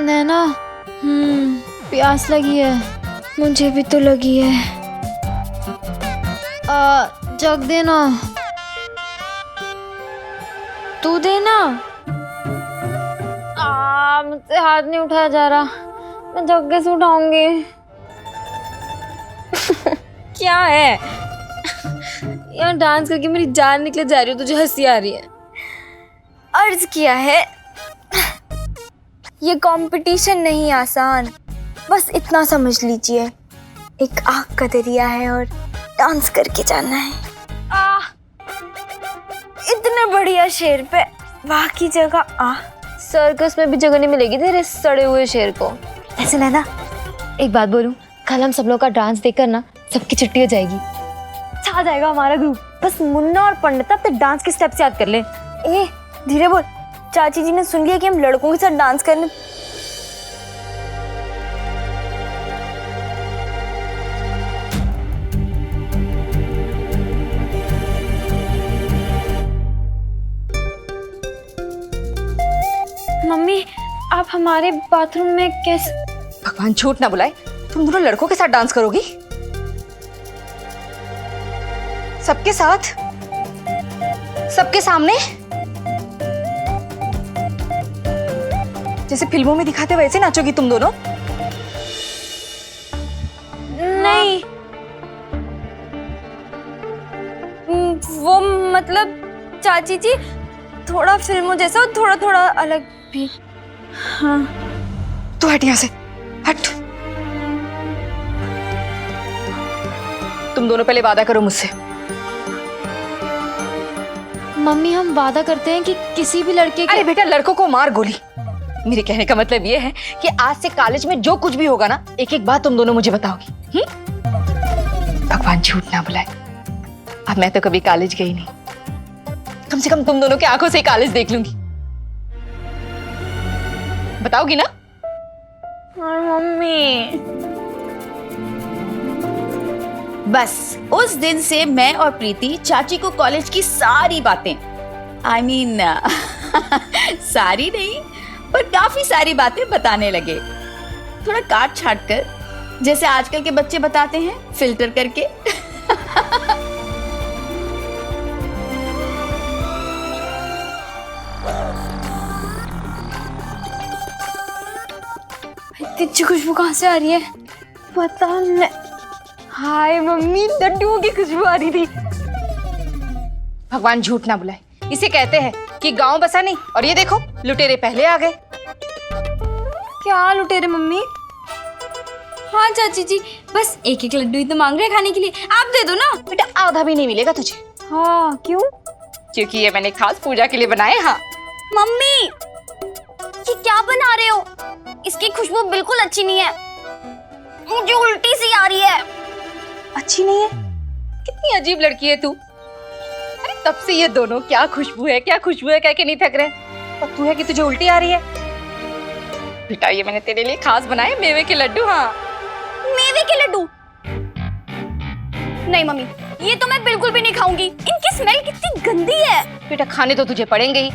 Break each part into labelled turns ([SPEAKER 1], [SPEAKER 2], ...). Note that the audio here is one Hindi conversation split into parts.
[SPEAKER 1] नैना, प्यास लगी है। मुझे भी तो लगी है। जग देना। तू देना। मुझसे हाथ नहीं उठाया जा रहा। मैं जग कैसे उठाऊंगी?
[SPEAKER 2] क्या है? यहाँ डांस करके मेरी जान निकले जा रही हो, तुझे हंसी आ रही है। अर्ज किया है, ये कंपटीशन नहीं आसान, बस इतना समझ लीजिए। एक आग का दरिया है और डांस करके जाना है। इतने बढ़िया शेर पे वाह की जगह सर्कस में भी जगह नहीं मिलेगी तेरे सड़े हुए शेर को। ऐसे ना एक बात बोलूं, कल हम सब लोग का डांस देखकर ना सबकी छुट्टी हो जाएगी। छा जाएगा हमारा ग्रुप। बस मुन्ना और पंडिता अपने डांस के स्टेप्स याद कर ले। धीरे बोल, चाची जी ने सुन लिया कि हम लड़कों के साथ डांस करने। मम्मी, आप हमारे बाथरूम में कैसे?
[SPEAKER 3] भगवान झूठ ना बुलाए, तुम दोनों लड़कों के साथ डांस करोगी? सबके साथ, सबके सामने, जैसे फिल्मों में दिखाते वैसे नाचोगी तुम दोनों?
[SPEAKER 2] नहीं, वो मतलब चाची जी, थोड़ा फिल्मों जैसा और थोड़ा थोड़ा अलग भी। हाँ।
[SPEAKER 3] तू हट यहाँ से, हट। तुम दोनों पहले वादा करो मुझसे।
[SPEAKER 1] मम्मी, हम वादा करते हैं कि किसी भी लड़के के...
[SPEAKER 3] अरे बेटा, लड़कों को मार गोली। मेरे कहने का मतलब ये है कि आज से कॉलेज में जो कुछ भी होगा ना, एक एक बात तुम दोनों मुझे बताओगी। भगवान झूठ ना बुलाए, अब मैं तो कभी कॉलेज गई नहीं। कम से कम तुम दोनों की आंखों से कॉलेज देख लूंगी। बताओगी ना?
[SPEAKER 2] मम्मी,
[SPEAKER 4] बस उस दिन से मैं और प्रीति चाची को कॉलेज की सारी बातें, I mean, सारी नहीं पर काफी सारी बातें बताने लगे। थोड़ा काट छाट कर, जैसे आजकल के बच्चे बताते हैं, फिल्टर करके।
[SPEAKER 2] इतनी अच्छी खुशबू कहाँ से आ रही है? पता नहीं। हाय मम्मी, लड्डुओं की खुशबू आ रही थी।
[SPEAKER 3] भगवान झूठ ना बुलाए, इसे कहते हैं कि गांव बसा नहीं। और ये देखो, लुटेरे पहले आ गए।
[SPEAKER 2] क्या लुटेरे मम्मी? हाँ चाची जी, बस एक एक लड्डू ही तो मांग रहे हैं खाने के लिए, आप दे दो ना।
[SPEAKER 3] बेटा, आधा भी नहीं मिलेगा तुझे।
[SPEAKER 2] हाँ, क्यों?
[SPEAKER 3] क्योंकि ये मैंने खास पूजा के लिए बनाए। हाँ
[SPEAKER 2] मम्मी, ये क्या बना रहे हो? इसकी खुशबू बिल्कुल अच्छी नहीं है, मुझे उल्टी सी आ रही है।
[SPEAKER 3] अच्छी नहीं है? कितनी अजीब लड़की है तू। अरे तब से ये दोनों क्या खुशबू है कह के नहीं थक रहे। और तू है कि तुझे उल्टी आ रही है। बेटा, ये मैंने तेरे लिए खास बनाए मेवे के लड्डू। हाँ,
[SPEAKER 2] मेवे के लड्डू? नहीं मम्मी, ये तो मैं बिल्कुल भी नहीं खाऊंगी। इनकी स्मेल कितनी गंदी है।
[SPEAKER 3] बेटा, खाने तो तुझे पड़ेंगे ही।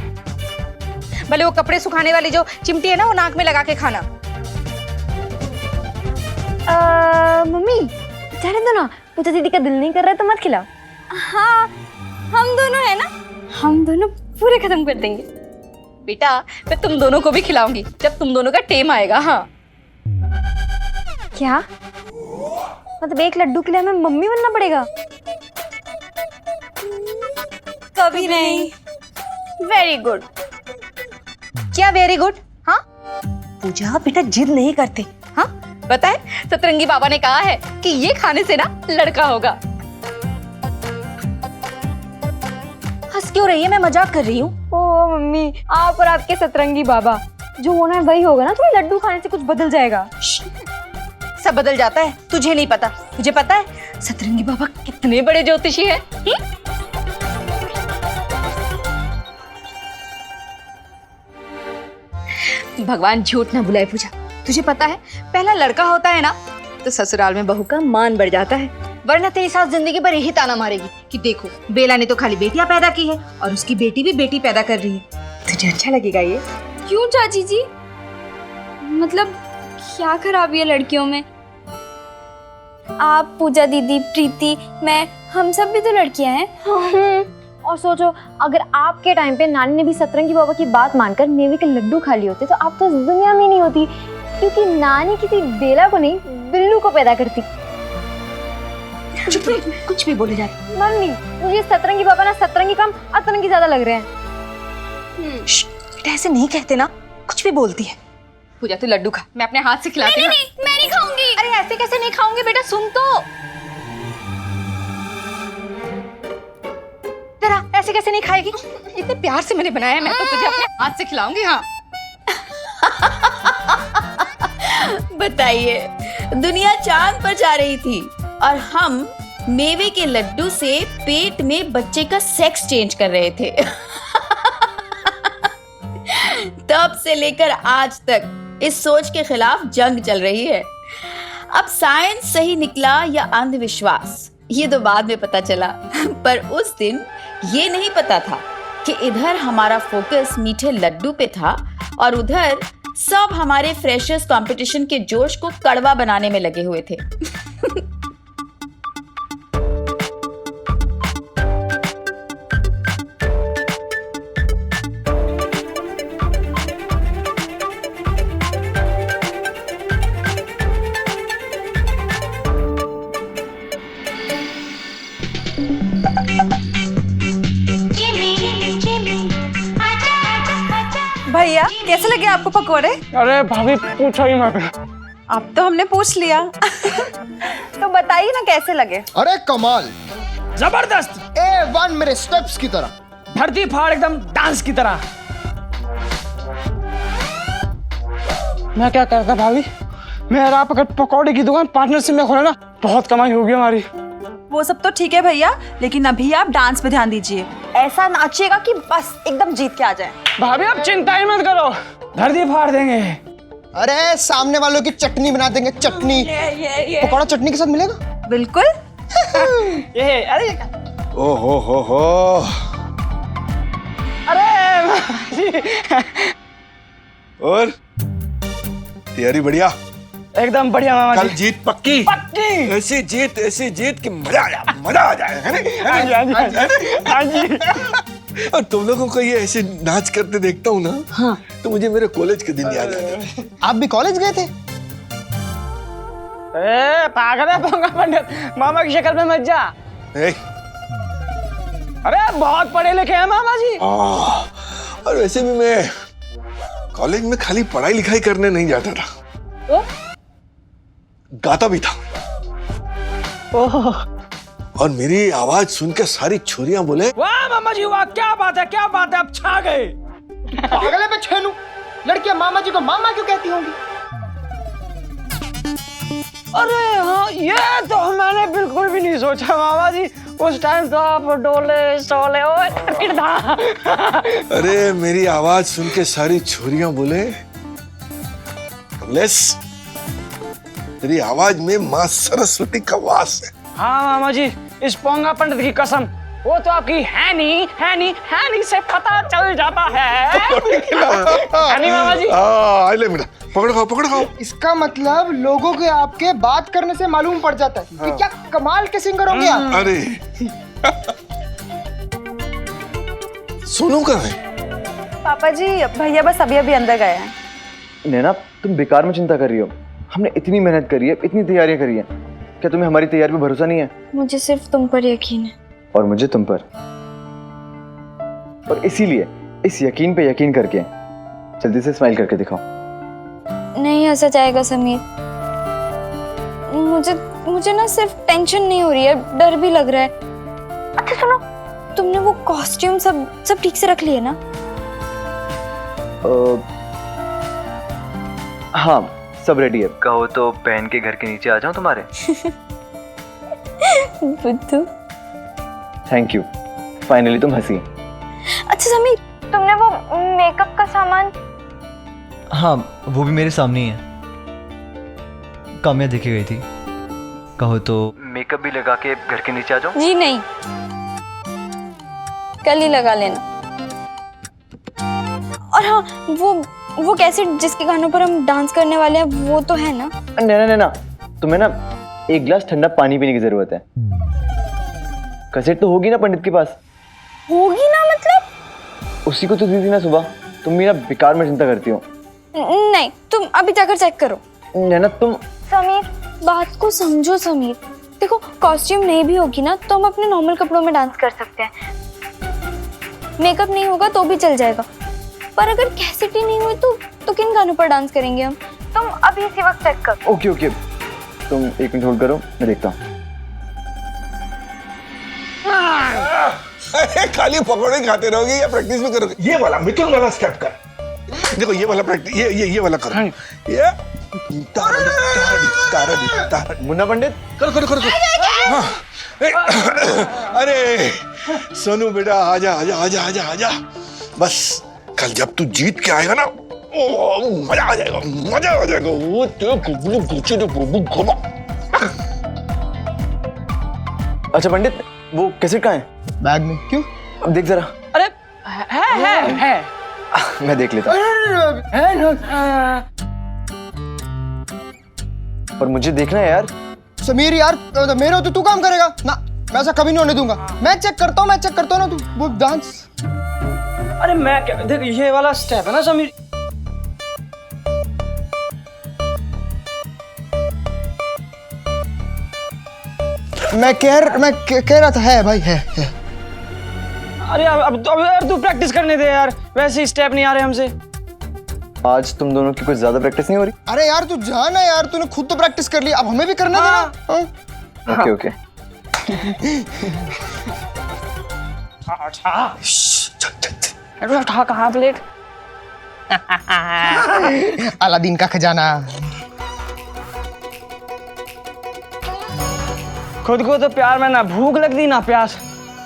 [SPEAKER 3] भले वो कपड़े सुखाने वाली जो चिमटी है ना, वो नाक में लगा के खाना।
[SPEAKER 2] मम्मी, जाने दो ना, पूजा दीदी का दिल नहीं कर रहा है तो मत खिलाओ। हाँ, हम दोनों है ना, हम दोनों पूरे खत्म कर देंगे।
[SPEAKER 3] बेटा, मैं तुम दोनों को भी खिलाऊंगी जब तुम दोनों का टेम आएगा। हाँ।
[SPEAKER 2] क्या मतलब एक लड्डू के लिए हमें मम्मी बनना पड़ेगा? कभी नहीं। Very good.
[SPEAKER 3] क्या वेरी गुड? हाँ पूजा, बेटा जिद नहीं करते। हाँ, पता है सतरंगी बाबा ने कहा है कि ये खाने से ना लड़का होगा। हंस क्यों रही है? मैं मजाक कर रही हूँ।
[SPEAKER 2] ओ मम्मी, आप और आपके सतरंगी बाबा, जो होना है वही होगा ना। तुम्हें लड्डू खाने से कुछ बदल जाएगा?
[SPEAKER 3] सब बदल जाता है, तुझे नहीं पता। तुझे पता है सतरंगी बाबा कितने बड़े ज्योतिषी हैं? भगवान झूठ ना बुलाए पूजा। तुझे पता है, पहला लड़का होता है ना तो ससुराल में बहू का मान बढ़ जाता है। वरना तेरी सास जिंदगी भर यही ताना मारेगी कि देखो बेला ने तो खाली बेटियां पैदा की है और उसकी बेटी भी बेटी पैदा कर रही है। तुझे अच्छा लगेगा ये?
[SPEAKER 1] क्यों चाची जी? मतलब क्या खराबी है लड़कियों में? आप, पूजा दीदी, प्रीति, मैं, हम सब भी तो लड़कियां हैं।
[SPEAKER 2] और सोचो, अगर आपके टाइम पे नानी ने भी सतरंगी बाबा की बात मानकर मेवे के लड्डू खा लिए होते तो आप तो इस दुनिया में नहीं होती, क्योंकि नानी किसी बेला को नहीं बिल्लू को पैदा करती।
[SPEAKER 3] कुछ भी बोले जाती।
[SPEAKER 2] मम्मी, मुझे सतरंगी बाबा ना सतरंगी कम अतरंगी ज्यादा लग रहे हैं।
[SPEAKER 3] बेटा ऐसे नहीं कहते ना, कुछ भी बोलती है। पूजा तू लड्डू खा, मैं अपने हाथ से खिलाती हूँ।
[SPEAKER 1] नहीं, मैं नहीं खाऊंगी।
[SPEAKER 3] अरे ऐसे कैसे नहीं खाऊंगे बेटा, सुन तो। तेरा ऐसे कैसे नहीं खाएगी? इतने प्यार से मैंने बनाया है, मैं तो तुझे अपने हाथ से खिलाऊंगी। हाँ
[SPEAKER 4] बताइए, दुनिया चांद पर जा रही थी और हम मेवे के लड्डू से पेट में बच्चे का सेक्स चेंज कर रहे थे। तब से लेकर आज तक इस सोच के खिलाफ जंग चल रही है। अब साइंस सही निकला या अंधविश्वास, ये तो बाद में पता चला, पर उस दिन ये नहीं पता था कि इधर हमारा फोकस मीठे लड्डू पे था और उधर सब हमारे फ्रेशर्स कंपटीशन के जोश को कड़वा बनाने में लगे हुए थे।
[SPEAKER 5] भैया कैसे लगे आपको पकोड़े?
[SPEAKER 6] अरे भाभी पूछो ही मत।
[SPEAKER 5] अब तो हमने पूछ लिया। तो बताइए ना कैसे लगे?
[SPEAKER 7] अरे कमाल,
[SPEAKER 6] जबरदस्त,
[SPEAKER 7] A1 मेरे स्टेप्स की तरह।
[SPEAKER 6] धरती फाड़ एकदम डांस की तरह। मैं क्या कहता भाभी, मेरा आप अगर पकौड़े की दुकान पार्टनरशिप में खोले ना, बहुत कमाई होगी हमारी।
[SPEAKER 5] वो सब तो ठीक है भैया, लेकिन अभी आप डांस पे ध्यान दीजिए। ऐसा नाचिएगा कि बस एकदम जीत के आ जाए।
[SPEAKER 6] भाभी आप चिंता ही मत करो, धरती फाड़ देंगे।
[SPEAKER 7] अरे सामने वालों की चटनी बना देंगे, चटनी।
[SPEAKER 5] ये
[SPEAKER 7] पकौड़ा चटनी के साथ मिलेगा?
[SPEAKER 5] बिल्कुल।
[SPEAKER 6] ये अरे
[SPEAKER 7] ओ हो।
[SPEAKER 6] अरे
[SPEAKER 8] और तैयारी बढ़िया?
[SPEAKER 6] एकदम बढ़िया मामा
[SPEAKER 8] कल
[SPEAKER 6] जी।
[SPEAKER 8] जीत पक्की?
[SPEAKER 6] पक्की।
[SPEAKER 8] ऐसी जीत कि मजा आ जाए, है ना?
[SPEAKER 6] हाँ जी।
[SPEAKER 8] और तुम लोगों को ये ऐसे नाच करते देखता हूँ ना, हाँ। तो मुझे मेरे कॉलेज के दिन याद आ जाते हैं।
[SPEAKER 7] आप भी कॉलेज गए थे?
[SPEAKER 6] पागल है पोंगा पंडित, मामा की शक्ल में मत जा। अरे बहुत पढ़े लिखे हैं मामा जी।
[SPEAKER 8] और वैसे भी मैं कॉलेज में खाली पढ़ाई लिखाई करने नहीं जाता था,
[SPEAKER 6] तो?
[SPEAKER 8] गाता भी था।
[SPEAKER 6] ओह,
[SPEAKER 8] और मेरी आवाज सुन के सारी छोरियां बोले,
[SPEAKER 6] वाह मामा जी वाह, क्या बात है, क्या बात है, अब छा गए।
[SPEAKER 7] पागल पे छेनू, लड़कियां मामा जी को मामा क्यों कहती होंगी?
[SPEAKER 6] अरे हाँ, ये तो मैंने बिल्कुल भी नहीं सोचा मामा जी। उस टाइम तो आप डोले सोले
[SPEAKER 8] अरे मेरी आवाज सुन के सारी छोरियां बोले, कमलेश तेरी आवाज में माँ सरस्वती का वास है।
[SPEAKER 6] हाँ मामा जी, इस पोंगा पंडित की कसम, वो तो आपकी है नहीं से पता चल जाता है। है नहीं मामा जी?
[SPEAKER 8] ले बेटा, पकड़ खाओ।
[SPEAKER 7] इसका मतलब लोगों के आपके बात करने से मालूम पड़ जाता है कि क्या कमाल के सिंगर होंगे आप।
[SPEAKER 8] अरे सोनू कहाँ है?
[SPEAKER 5] पापा जी भैया बस अभी अंदर गए हैं।
[SPEAKER 9] नैना, तुम बेकार में चिंता कर रही हो। हमने इतनी मेहनत करी है, इतनी तैयारियां करी है, क्या तुम्हें हमारी तैयारी पे भरोसा नहीं है?
[SPEAKER 1] मुझे सिर्फ तुम पर यकीन है।
[SPEAKER 9] और मुझे तुम पर। और इसीलिए इस यकीन पे यकीन करके जल्दी से स्माइल करके दिखाओ।
[SPEAKER 1] नहीं हंसा जाएगा समीर। मुझे ना सिर्फ टेंशन नहीं हो रही है, डर भी लग रहा है। अच्छा सुनो, तुमने वो कॉस्ट्यूम सब ठीक से रख लिए ना?
[SPEAKER 9] हाँ सब रेडी है। कहो तो पहन के घर के नीचे आ जाऊं तुम्हारे?
[SPEAKER 1] बुद्धू।
[SPEAKER 9] थैंक यू, फाइनली तुम हंसी।
[SPEAKER 1] अच्छा समीर, तुमने वो मेकअप का सामान?
[SPEAKER 10] हाँ वो भी मेरे सामने ही है, काम्या देखे गई थी। कहो तो
[SPEAKER 9] मेकअप भी लगा के घर के नीचे आ जाऊं?
[SPEAKER 1] जी नहीं, कल ही लगा लेना। और हाँ, वो कैसेट जिसके गानों पर हम डांस करने वाले हैं वो तो है ना?
[SPEAKER 9] ना, तुम्हें ना एक गिलास ठंडा पानी पीने की जरूरत है। कैसेट तो होगी ना पंडित के पास?
[SPEAKER 1] होगी ना मतलब?
[SPEAKER 9] उसी को तो दी थी ना सुबह। तुम भी ना बेकार में चिंता करती हो।
[SPEAKER 1] नहीं, तुम अभी जाकर चेक करो।
[SPEAKER 9] नैना तुम।
[SPEAKER 1] समीर, बात को समझो समीर। देखो, कॉस्ट्यूम नहीं भी होगी ना तो हम अपने नॉर्मल कपड़ों में डांस कर सकते हैं। मेकअप नहीं होगा तो भी चल जाएगा। पर अगर कैसेट ही नहीं हुई तो किन गानों पर डांस करेंगे हम? तुम अभी इसी वक्त चेक करो।
[SPEAKER 9] ओके, तुम 1 मिनट होल्ड करो, मैं देखता हूँ।
[SPEAKER 8] अरे खाली पकौड़े खाते रहोगे या प्रैक्टिस भी करोगे? ये वाला मिथुन वाला स्टेप कर। देखो ये वाला प्रैक्टिस, ये वाला करो। ये तारा
[SPEAKER 9] मुन्ना पंडित
[SPEAKER 8] करो। हाँ। अरे सोनू बेटा आजा। बस कल जब तू जीत के आएगा ना, मजा आ जाएगा। वो तो घुमा।
[SPEAKER 9] अच्छा पंडित, वो कैसेट कहाँ है?
[SPEAKER 7] बैग में। क्यों?
[SPEAKER 9] अब देख जरा।
[SPEAKER 6] अरे है
[SPEAKER 9] मैं देख लेता हूँ। पर मुझे देखना है यार।
[SPEAKER 7] समीर यार, मेरे हो तो तू काम करेगा ना, मैं ऐसा कभी नहीं होने दूंगा। मैं चेक करता हूँ ना, तू वो डांस।
[SPEAKER 6] अरे मैं क्या, देख ये वाला स्टेप है ना समीर।
[SPEAKER 7] मैं कह रहा था, है भाई, है।
[SPEAKER 6] अरे अब यार तू प्रैक्टिस करने दे यार, वैसे ही स्टेप नहीं आ रहे हमसे।
[SPEAKER 9] आज तुम दोनों की कुछ ज्यादा प्रैक्टिस नहीं हो रही?
[SPEAKER 7] अरे यार तू जाना यार, तूने खुद तो प्रैक्टिस कर ली, अब हमें भी करना देना।
[SPEAKER 9] ओके।
[SPEAKER 6] अच्छा उठा कहाँ प्लेट?
[SPEAKER 7] अलादीन का खजाना।
[SPEAKER 6] खुद को तो प्यार में ना भूख लगती ना प्यास,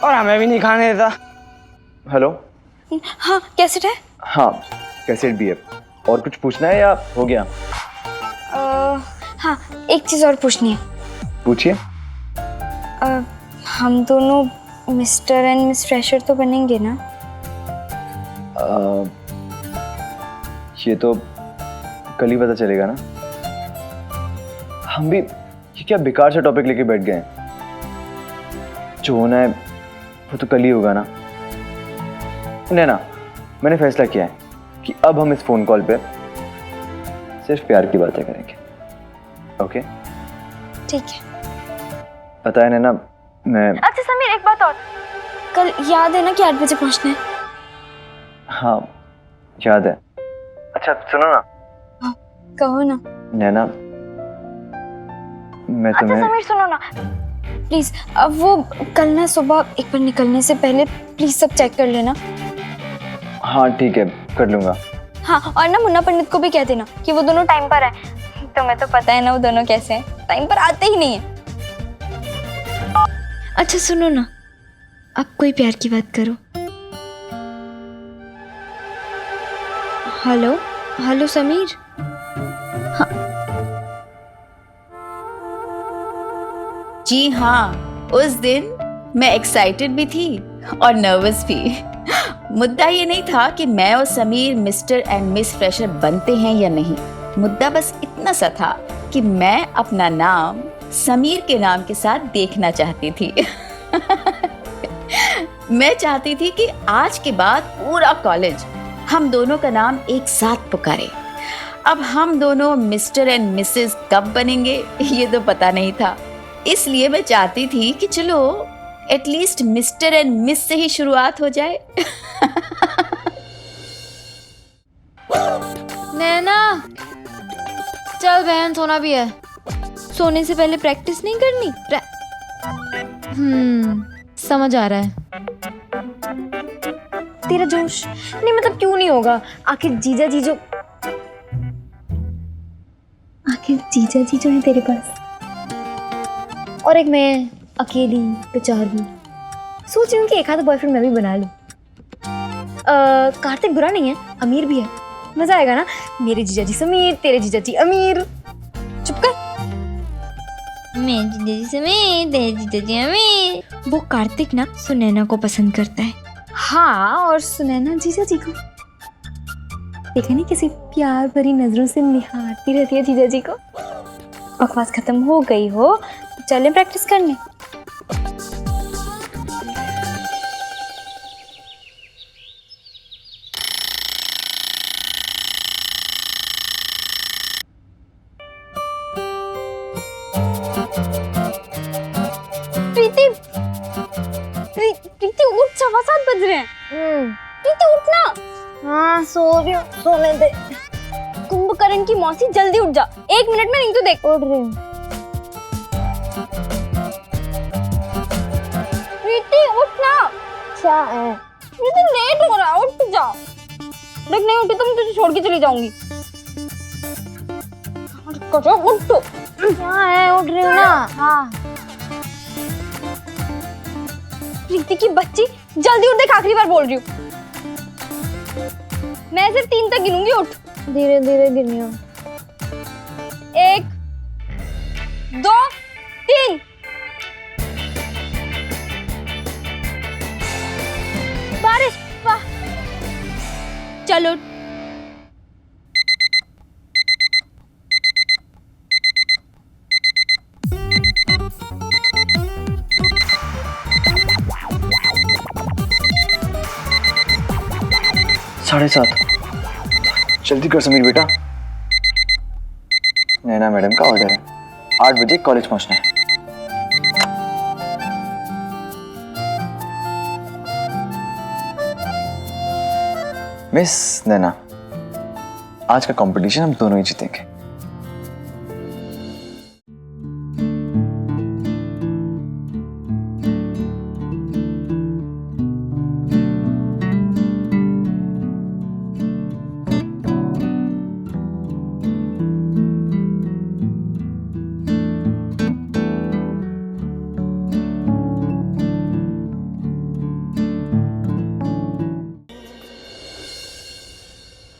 [SPEAKER 6] और हमें भी नहीं खाने देता।
[SPEAKER 9] हेलो।
[SPEAKER 1] हाँ, कैसेट है?
[SPEAKER 9] हाँ, कैसेट भी है। और कुछ पूछना है या हो गया?
[SPEAKER 1] हाँ, एक चीज और पूछनी है।
[SPEAKER 9] पूछिए।
[SPEAKER 1] हम दोनों मिस्टर एंड मिस फ्रेशर तो बनेंगे ना?
[SPEAKER 9] ये तो कल ही पता चलेगा ना। हम भी ये क्या बेकार सा टॉपिक लेके बैठ गए हैं। जो होना है वो तो कल ही होगा ना। नैना, मैंने फैसला किया है कि अब हम इस फोन कॉल पे सिर्फ प्यार की बातें करेंगे। ओके?
[SPEAKER 1] ठीक है।
[SPEAKER 9] पता है नैना, मैं।
[SPEAKER 1] अच्छा समीर, एक बात और, कल याद है ना कि 8 बजे पहुंचना है?
[SPEAKER 9] हाँ, याद है। अच्छा सुनो ना।
[SPEAKER 1] हाँ, कहो ना।
[SPEAKER 9] नैना, मैं
[SPEAKER 1] अच्छा
[SPEAKER 9] तुम्हें।
[SPEAKER 1] समीर सुनो ना प्लीज, अब वो कल ना सुबह एक बार निकलने से पहले प्लीज सब चेक कर लेना।
[SPEAKER 9] हाँ ठीक है, कर लूंगा।
[SPEAKER 1] हाँ, और ना मुन्ना पंडित को भी कह देना कि वो दोनों टाइम पर आए। तुम्हें तो पता है ना वो दोनों कैसे हैं, टाइम पर आते ही नहीं है। अच्छा सुनो ना, अब कोई प्यार की बात करो। हेलो समीर।
[SPEAKER 4] जी हाँ, उस दिन मैं एक्साइटेड भी थी और नर्वस भी। मुद्दा ये नहीं था कि मैं और Sameer mister and miss fresher बनते हैं या नहीं। मुद्दा बस इतना सा था कि मैं अपना नाम समीर के नाम के साथ देखना चाहती थी। मैं चाहती थी कि आज के बाद पूरा कॉलेज हम दोनों का नाम एक साथ पुकारे। अब हम दोनों मिस्टर एंड मिसेस कब बनेंगे ये तो पता नहीं था, इसलिए मैं चाहती थी कि चलो एटलीस्ट मिस्टर एंड मिस से ही शुरुआत हो जाए।
[SPEAKER 2] नैना, चल बहन, सोना भी है।
[SPEAKER 1] सोने से पहले प्रैक्टिस नहीं करनी?
[SPEAKER 2] समझ आ रहा है।
[SPEAKER 1] तेरा जोश नहीं, मतलब क्यों नहीं होगा? आखिर जीजा जी जो है तेरे पास,
[SPEAKER 2] और एक मैं अकेली बेचारी। सोच रही हूँ कि एक आधा बॉयफ्रेंड मैं भी बना लूँ। कार्तिक बुरा नहीं है, अमीर भी है, मजा आएगा ना। मेरे जीजा जी समीर, तेरे जीजा जी अमीर। चुप कर।
[SPEAKER 1] मैं जीजाजी समेत जीजाजी हमें। वो कार्तिक ना सुनैना को पसंद करता है।
[SPEAKER 2] हाँ, और सुनैना जीजा जी को। देखा नहीं कैसी प्यार भरी नजरों से निहारती रहती है जीजा जी को।
[SPEAKER 1] बकवास खत्म हो गई हो तो चलें प्रैक्टिस करने। प्रीति प्रीति उठ, 7:15 बज रहे हैं। प्रीति उठना। हाँ सो रही हूँ, सोने दे। कुंभकर्ण की मौसी जल्दी उठ जा, 1 मिनट में नहीं तो देख। उठ रही हूँ। प्रीति उठना। क्या है? प्रीति लेट हो रहा है, उठ जा। देख नहीं उठी तो मैं तुझे छोड़ के चली जाऊंगी। उठ तो। क्या है? उठ रही हूँ ना। हाँ। प्रीति की बच्ची जल्दी उठ, देख आखिरी बार बोल रही हूँ। मैं सिर्फ 3 तक गिनूंगी, उठ। धीरे धीरे गिनी हूँ। 1 2 3। बारिश। वाह। चलो।
[SPEAKER 9] साढ़े 7। जल्दी कर समीर बेटा। नैना मैडम का ऑर्डर है, 8 बजे कॉलेज पहुंचना है। मिस नैना, आज का कंपटीशन हम दोनों ही जीतेंगे।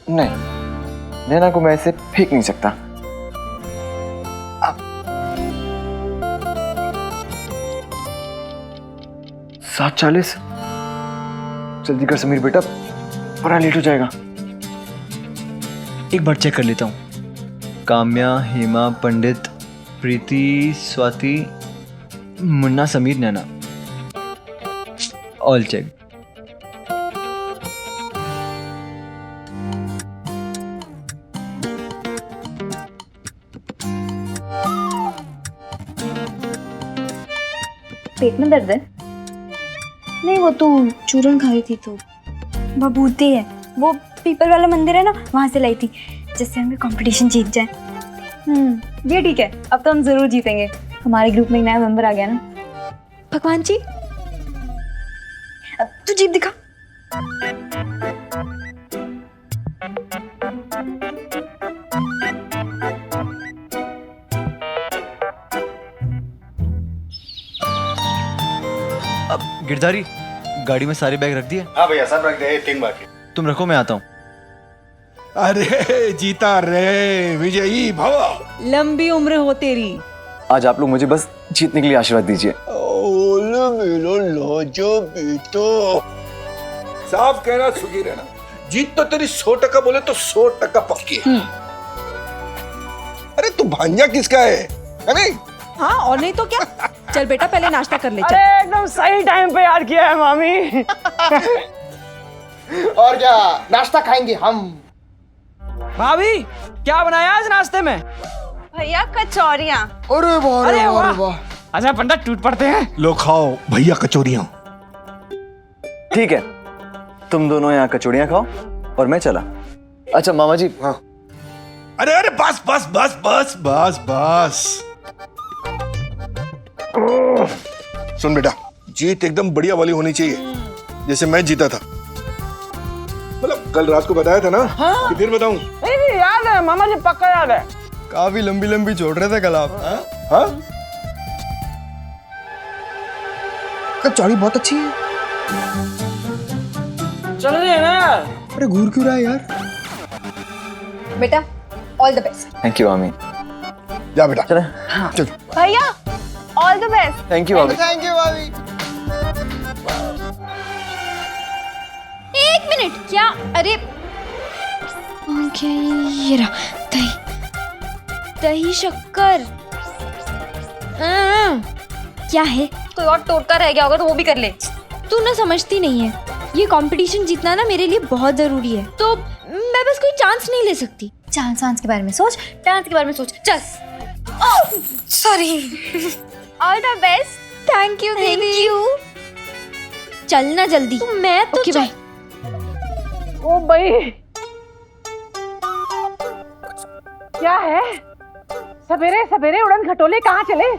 [SPEAKER 9] नहीं, नैना को मैं ऐसे फेंक नहीं सकता। 7:40। जल्दी कर समीर बेटा, बड़ा लेट हो जाएगा।
[SPEAKER 10] एक बार चेक कर लेता हूँ। काम्या, हेमा, पंडित, प्रीति, स्वाति, मुन्ना, समीर, नैना, ऑल चेक।
[SPEAKER 1] पेट में दर्द है? नहीं, वो तो चूरन खा रही थी तो। बबूती है, वो पीपल वाला मंदिर है ना, वहाँ से लाई थी, जिससे हमें कंपटीशन जीत जाए।
[SPEAKER 2] ये ठीक है, अब तो हम जरूर जीतेंगे। हमारे ग्रुप में एक नया मेंबर आ गया ना। भगवान जी, अब तू जीप दिखा।
[SPEAKER 10] अब गिरधारी, गाड़ी में सारे बैग रख दिए?
[SPEAKER 8] हाँ भैया, सब रख दे, 3 बाकी।
[SPEAKER 10] तुम रखो, मैं आता हूँ।
[SPEAKER 8] अरे जीता रे विजयी भव।
[SPEAKER 5] लंबी उम्र हो तेरी।
[SPEAKER 9] आज आप लोग मुझे बस जीतने के लिए आशीर्वाद दीजिए।
[SPEAKER 8] साफ कहना, सुखी रहना। जीत तो तेरी 100% बोले तो 100% पक्की है। अरे तू भांजा किसका है? अरे
[SPEAKER 5] हाँ, और नहीं तो क्या। चल बेटा, पहले नाश्ता कर ले। चल।
[SPEAKER 6] अरे एकदम सही टाइम पे याद किया है मामी।
[SPEAKER 7] और क्या नाश्ता खाएंगे हम।
[SPEAKER 6] भाभी क्या बनाया आज नाश्ते में?
[SPEAKER 5] भैया कचौरियाँ।
[SPEAKER 7] अरे वाह,
[SPEAKER 6] अरे
[SPEAKER 7] अरे वाह,
[SPEAKER 6] वाह।
[SPEAKER 7] वाह।
[SPEAKER 6] अच्छा पंडित, टूट पड़ते हैं।
[SPEAKER 8] लो खाओ भैया कचौरियां।
[SPEAKER 9] ठीक है, तुम दोनों यहाँ कचौड़ियाँ खाओ और मैं चला। अच्छा मामा जी।
[SPEAKER 8] हाँ। अरे अरे बस बस बस बस बस बस। सुन बेटा, जीत एकदम बढ़िया वाली होनी चाहिए, जैसे मैं जीता था। मतलब कल रात को बताया था ना। हाँ? कि फिर बताऊं?
[SPEAKER 6] नहीं याद है मामा जी, पक्का याद है।
[SPEAKER 7] काफी लंबी लंबी छोड़ रहे थे कल आप।
[SPEAKER 8] हाँ?
[SPEAKER 7] कचौड़ी बहुत अच्छी है।
[SPEAKER 6] चल रही है ना यार।
[SPEAKER 7] अरे घूर क्यों रहा है यार?
[SPEAKER 2] बेटा, all the best.
[SPEAKER 9] Thank you मामी।
[SPEAKER 8] जा बेटा।
[SPEAKER 9] चले।
[SPEAKER 8] चल।
[SPEAKER 5] भैया all the best.
[SPEAKER 9] Thank you भाभी।
[SPEAKER 7] थैंक यू भाभी।
[SPEAKER 1] एक मिनट, क्या? अरे ओके, ये रहा दही, दही शक्कर। क्या है?
[SPEAKER 2] कोई और टोटका रह गया होगा तो वो भी कर ले।
[SPEAKER 1] तू ना समझती नहीं है, ये कंपटीशन जीतना ना मेरे लिए बहुत जरूरी है, तो मैं बस कोई चांस नहीं ले सकती।
[SPEAKER 2] चांस के बारे में सोच, डांस के बारे में सोच। चल।
[SPEAKER 1] Sorry.
[SPEAKER 2] All the best.
[SPEAKER 1] Thank you दीदी। चलना जल्दी।
[SPEAKER 2] मैं तो
[SPEAKER 1] ओके बाय।
[SPEAKER 6] ओ भाई, क्या है? सवेरे सवेरे उड़न खटोले कहाँ चले?